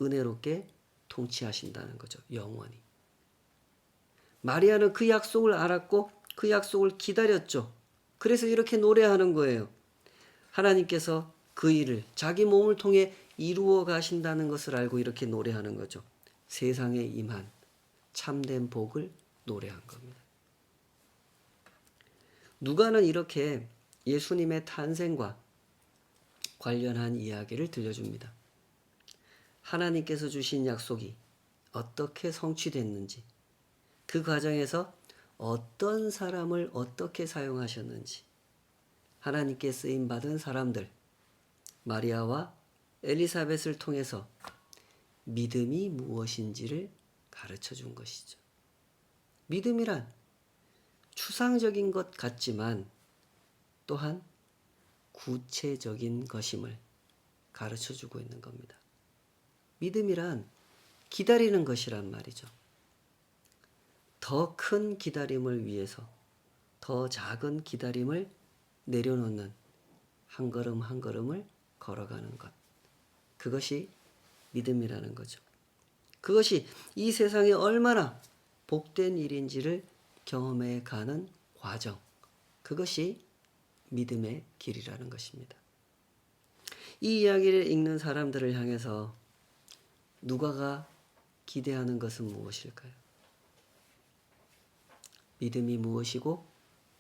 은혜롭게 통치하신다는 거죠. 영원히. 마리아는 그 약속을 알았고 그 약속을 기다렸죠. 그래서 이렇게 노래하는 거예요. 하나님께서 그 일을 자기 몸을 통해 이루어 가신다는 것을 알고 이렇게 노래하는 거죠. 세상에 임한 참된 복을 노래한 겁니다. 누가는 이렇게 예수님의 탄생과 관련한 이야기를 들려줍니다. 하나님께서 주신 약속이 어떻게 성취됐는지, 그 과정에서 어떤 사람을 어떻게 사용하셨는지, 하나님께 쓰임받은 사람들, 마리아와 엘리사벳을 통해서 믿음이 무엇인지를 가르쳐 준 것이죠. 믿음이란 추상적인 것 같지만 또한 구체적인 것임을 가르쳐 주고 있는 겁니다. 믿음이란 기다리는 것이란 말이죠. 더 큰 기다림을 위해서 더 작은 기다림을 내려놓는 한 걸음 한 걸음을 걸어가는 것. 그것이 믿음이라는 거죠. 그것이 이 세상에 얼마나 복된 일인지를 경험해 가는 과정. 그것이 믿음의 길이라는 것입니다. 이 이야기를 읽는 사람들을 향해서 누가가 기대하는 것은 무엇일까요? 믿음이 무엇이고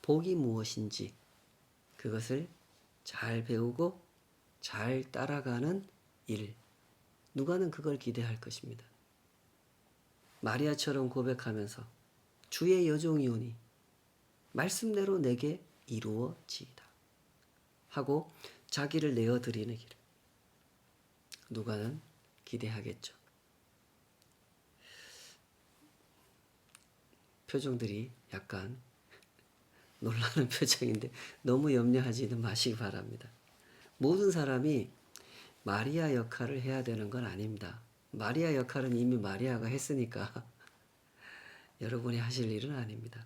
복이 무엇인지 그것을 잘 배우고 잘 따라가는 일. 누가는 그걸 기대할 것입니다. 마리아처럼 고백하면서 주의 여종이오니 말씀대로 내게 이루어지이다 하고 자기를 내어드리는 길. 누가는 기대하겠죠. 표정들이 약간 놀라는 표정인데 너무 염려하지는 마시기 바랍니다. 모든 사람이 마리아 역할을 해야 되는 건 아닙니다. 마리아 역할은 이미 마리아가 했으니까 여러분이 하실 일은 아닙니다.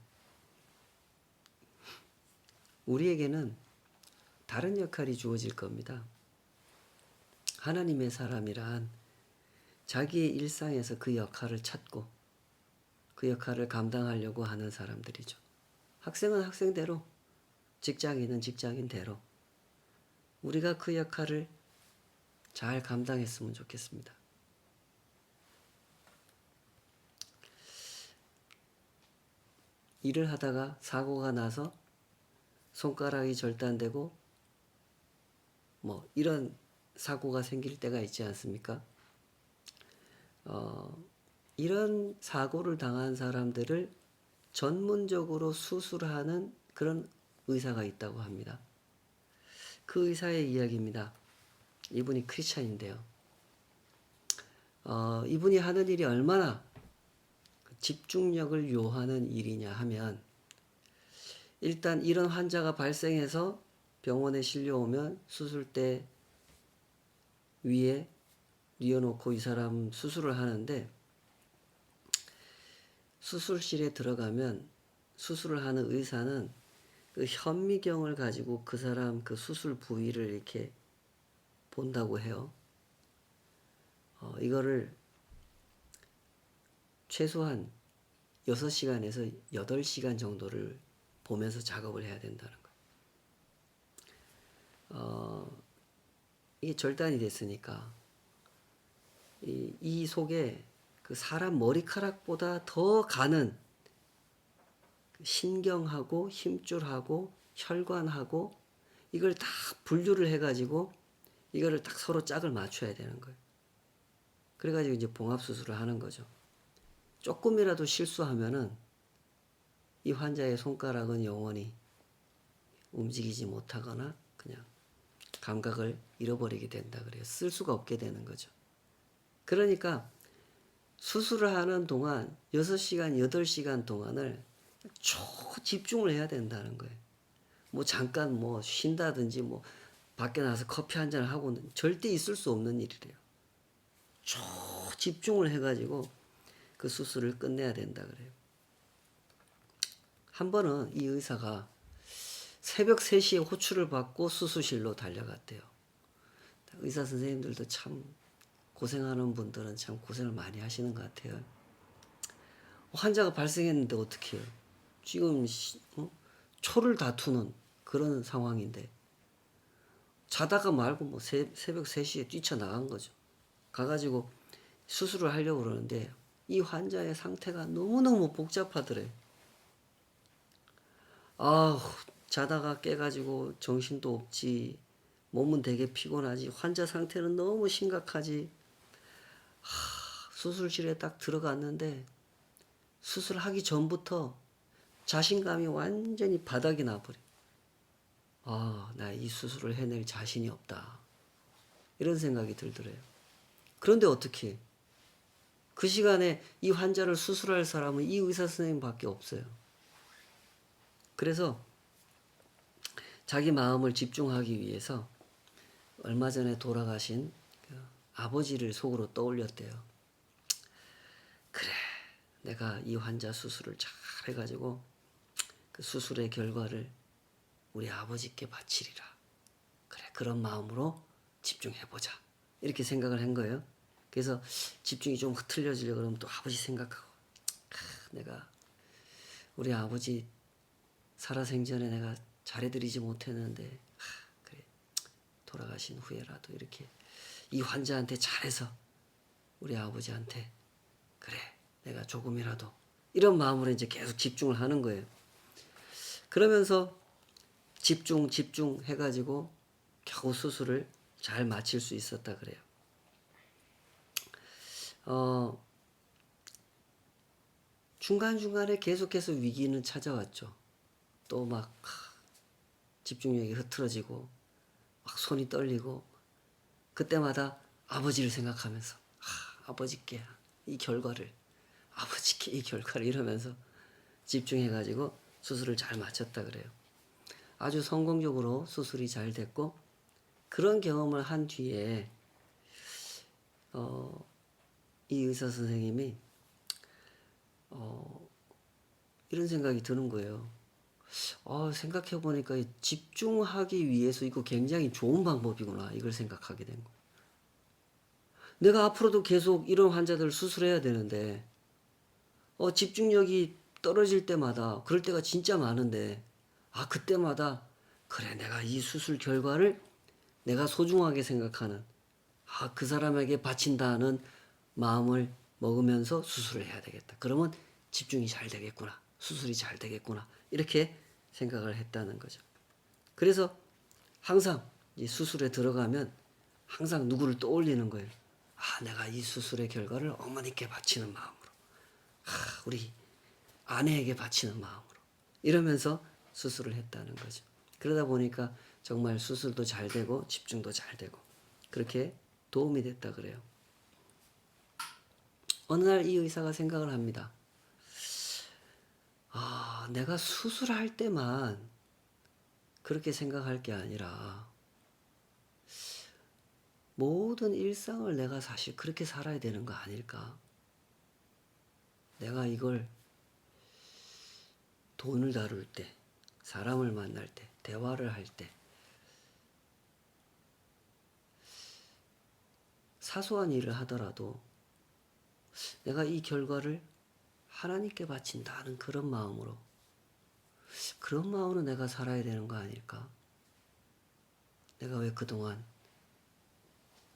우리에게는 다른 역할이 주어질 겁니다. 하나님의 사람이란 자기의 일상에서 그 역할을 찾고 그 역할을 감당하려고 하는 사람들이죠. 학생은 학생대로, 직장인은 직장인대로 우리가 그 역할을 잘 감당했으면 좋겠습니다. 일을 하다가 사고가 나서 손가락이 절단되고 뭐 이런 사고가 생길 때가 있지 않습니까? 이런 사고를 당한 사람들을 전문적으로 수술하는 그런 의사가 있다고 합니다. 그 의사의 이야기입니다. 이분이 크리스찬인데요. 이분이 하는 일이 얼마나 집중력을 요하는 일이냐 하면 일단 이런 환자가 발생해서 병원에 실려오면 수술대 위에 뉘어놓고 이 사람 수술을 하는데 수술실에 들어가면 수술을 하는 의사는 그 현미경을 가지고 그 사람 그 수술 부위를 이렇게 본다고 해요. 이거를 최소한 6시간에서 8시간 정도를 보면서 작업을 해야 된다는 거예요. 이게 절단이 됐으니까 이 속에 그 사람 머리카락보다 더 가는 신경하고 힘줄하고 혈관하고 이걸 다 분류를 해가지고 이거를 딱 서로 짝을 맞춰야 되는 거예요. 그래가지고 이제 봉합수술을 하는 거죠. 조금이라도 실수하면은 이 환자의 손가락은 영원히 움직이지 못하거나 그냥 감각을 잃어버리게 된다 그래요. 쓸 수가 없게 되는 거죠. 그러니까 수술을 하는 동안 6시간, 8시간 동안을 초집중을 해야 된다는 거예요. 뭐 잠깐 뭐 쉰다든지 뭐 밖에 나가서 커피 한 잔을 하고는 절대 있을 수 없는 일이래요. 초집중을 해가지고 그 수술을 끝내야 된다 그래요. 한 번은 이 의사가 새벽 3시에 호출을 받고 수술실로 달려갔대요. 의사 선생님들도 참 고생하는 분들은 참 고생을 많이 하시는 것 같아요. 환자가 발생했는데 어떻게 해요? 지금 초를 다투는 그런 상황인데 자다가 말고 뭐 새벽 3시에 뛰쳐나간 거죠. 가가지고 수술을 하려고 그러는데 이 환자의 상태가 너무너무 복잡하더래. 자다가 깨가지고 정신도 없지. 몸은 되게 피곤하지. 환자 상태는 너무 심각하지. 수술실에 딱 들어갔는데 수술하기 전부터 자신감이 완전히 바닥이 나버려. 나 이 수술을 해낼 자신이 없다. 이런 생각이 들더래요. 그런데 어떻게 해? 그 시간에 이 환자를 수술할 사람은 이 의사 선생님밖에 없어요. 그래서 자기 마음을 집중하기 위해서 얼마 전에 돌아가신 그 아버지를 속으로 떠올렸대요. 그래, 내가 이 환자 수술을 잘 해가지고 그 수술의 결과를 우리 아버지께 바치리라. 그래, 그런 마음으로 집중해보자. 이렇게 생각을 한 거예요. 그래서 집중이 좀 흐트러지려고 그러면 또 아버지 생각하고 내가 우리 아버지 살아생전에 내가 잘해드리지 못했는데 그래 돌아가신 후에라도 이렇게 이 환자한테 잘해서 우리 아버지한테 그래 내가 조금이라도 이런 마음으로 이제 계속 집중을 하는 거예요. 그러면서 집중 해가지고 겨우 수술을 잘 마칠 수 있었다 그래요. 중간중간에 계속해서 위기는 찾아왔죠. 또 막 집중력이 흐트러지고 막 손이 떨리고 그때마다 아버지를 생각하면서 아버지께 이 결과를 이러면서 집중해가지고 수술을 잘 마쳤다 그래요. 아주 성공적으로 수술이 잘 됐고 그런 경험을 한 뒤에 이 의사 선생님이 이런 생각이 드는 거예요. 생각해 보니까 집중하기 위해서 이거 굉장히 좋은 방법이구나 이걸 생각하게 된 거예요. 내가 앞으로도 계속 이런 환자들을 수술해야 되는데 집중력이 떨어질 때마다 그럴 때가 진짜 많은데 그때마다 그래 내가 이 수술 결과를 내가 소중하게 생각하는 그 사람에게 바친다는 마음을 먹으면서 수술을 해야 되겠다. 그러면 집중이 잘 되겠구나. 수술이 잘 되겠구나. 이렇게 생각을 했다는 거죠. 그래서 항상 이 수술에 들어가면 항상 누구를 떠올리는 거예요. 내가 이 수술의 결과를 어머니께 바치는 마음으로. 우리 아내에게 바치는 마음으로. 이러면서 수술을 했다는 거죠. 그러다 보니까 정말 수술도 잘 되고 집중도 잘 되고 그렇게 도움이 됐다 그래요. 어느 날 이 의사가 생각을 합니다. 내가 수술할 때만 그렇게 생각할 게 아니라 모든 일상을 내가 사실 그렇게 살아야 되는 거 아닐까? 내가 이걸 돈을 다룰 때, 사람을 만날 때, 대화를 할 때, 사소한 일을 하더라도 내가 이 결과를 하나님께 바친다는 그런 마음으로 내가 살아야 되는 거 아닐까? 내가 왜 그동안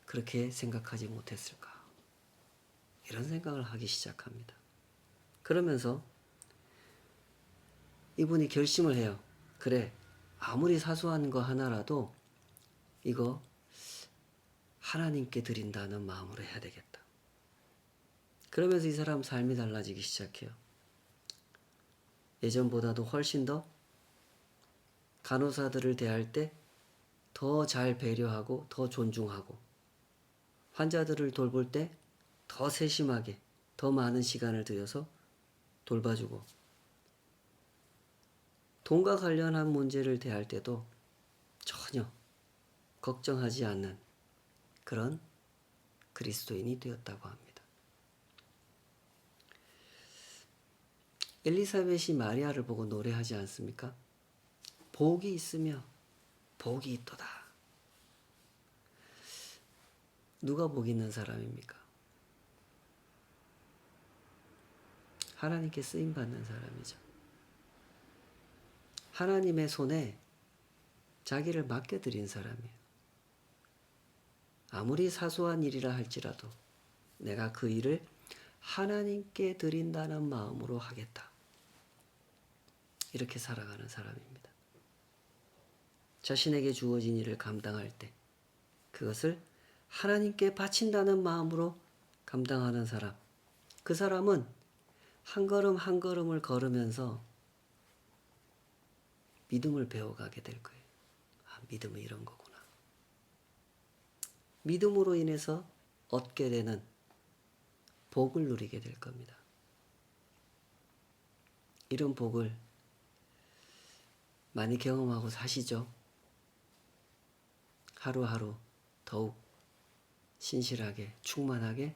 그렇게 생각하지 못했을까? 이런 생각을 하기 시작합니다. 그러면서 이분이 결심을 해요. 그래, 아무리 사소한 거 하나라도 이거 하나님께 드린다는 마음으로 해야 되겠다. 그러면서 이 사람 삶이 달라지기 시작해요. 예전보다도 훨씬 더 간호사들을 대할 때 더 잘 배려하고 더 존중하고 환자들을 돌볼 때 더 세심하게 더 많은 시간을 들여서 돌봐주고 돈과 관련한 문제를 대할 때도 전혀 걱정하지 않는 그런 그리스도인이 되었다고 합니다. 엘리사벳이 마리아를 보고 노래하지 않습니까? 복이 있으며 복이 있도다. 누가 복 있는 사람입니까? 하나님께 쓰임받는 사람이죠. 하나님의 손에 자기를 맡겨드린 사람이에요. 아무리 사소한 일이라 할지라도 내가 그 일을 하나님께 드린다는 마음으로 하겠다. 이렇게 살아가는 사람입니다. 자신에게 주어진 일을 감당할 때 그것을 하나님께 바친다는 마음으로 감당하는 사람. 그 사람은 한 걸음 한 걸음을 걸으면서 믿음을 배워가게 될 거예요. 믿음은 이런 거구나. 믿음으로 인해서 얻게 되는 복을 누리게 될 겁니다. 이런 복을 많이 경험하고 사시죠? 하루하루 더욱 신실하게 충만하게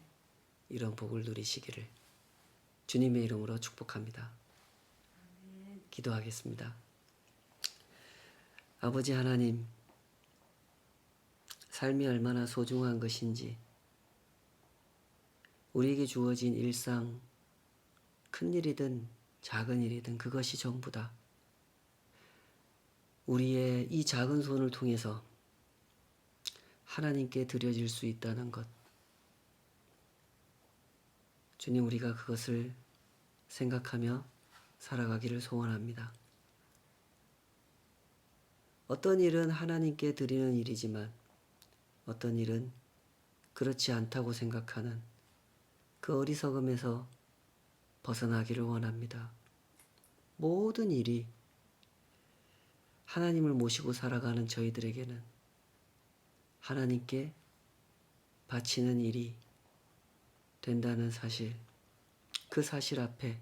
이런 복을 누리시기를 주님의 이름으로 축복합니다. 기도하겠습니다. 아버지 하나님, 삶이 얼마나 소중한 것인지 우리에게 주어진 일상, 큰 일이든 작은 일이든 그것이 전부다. 우리의 이 작은 손을 통해서 하나님께 드려질 수 있다는 것. 주님, 우리가 그것을 생각하며 살아가기를 소원합니다. 어떤 일은 하나님께 드리는 일이지만 어떤 일은 그렇지 않다고 생각하는 그 어리석음에서 벗어나기를 원합니다. 모든 일이 하나님을 모시고 살아가는 저희들에게는 하나님께 바치는 일이 된다는 사실, 그 사실 앞에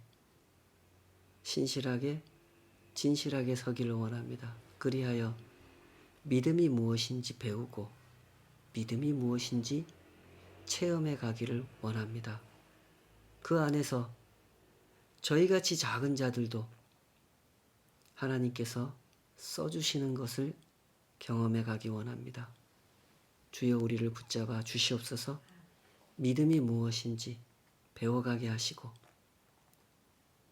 신실하게 진실하게 서기를 원합니다. 그리하여 믿음이 무엇인지 배우고 믿음이 무엇인지 체험해 가기를 원합니다. 그 안에서 저희같이 작은 자들도 하나님께서 써주시는 것을 경험해 가기 원합니다. 주여 우리를 붙잡아 주시옵소서. 믿음이 무엇인지 배워가게 하시고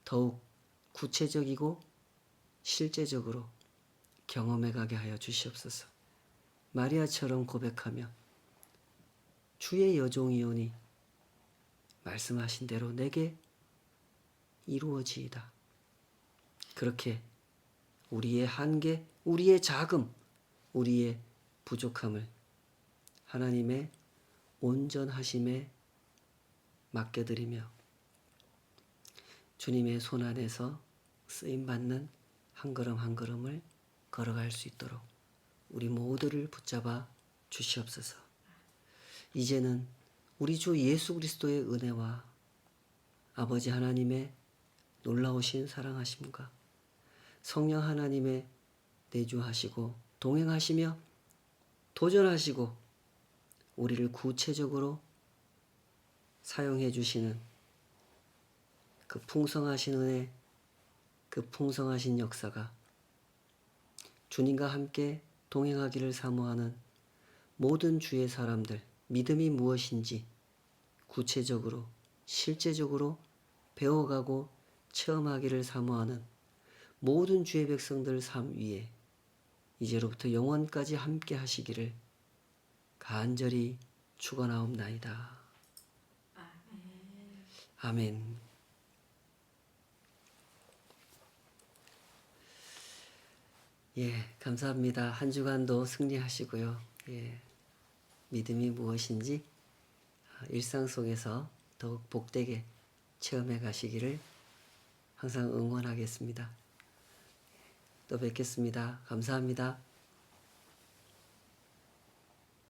더욱 구체적이고 실제적으로 경험해 가게 하여 주시옵소서. 마리아처럼 고백하며 주의 여종이오니 말씀하신 대로 내게 이루어지이다. 그렇게 우리의 한계, 우리의 자금, 우리의 부족함을 하나님의 온전하심에 맡겨드리며 주님의 손 안에서 쓰임받는 한 걸음 한 걸음을 걸어갈 수 있도록 우리 모두를 붙잡아 주시옵소서. 이제는 우리 주 예수 그리스도의 은혜와 아버지 하나님의 놀라우신 사랑하심과 성령 하나님의 내주하시고 동행하시며 도전하시고 우리를 구체적으로 사용해 주시는 그 풍성하신 은혜, 그 풍성하신 역사가 주님과 함께 동행하기를 사모하는 모든 주의 사람들, 믿음이 무엇인지 구체적으로 실제적으로 배워가고 체험하기를 사모하는 모든 주의 백성들 삶 위에 이제로부터 영원까지 함께 하시기를 간절히 축원하옵나이다. 아멘. 예, 감사합니다. 한 주간도 승리하시고요. 예, 믿음이 무엇인지 일상 속에서 더욱 복되게 체험해 가시기를 항상 응원하겠습니다. 또 뵙겠습니다. 감사합니다.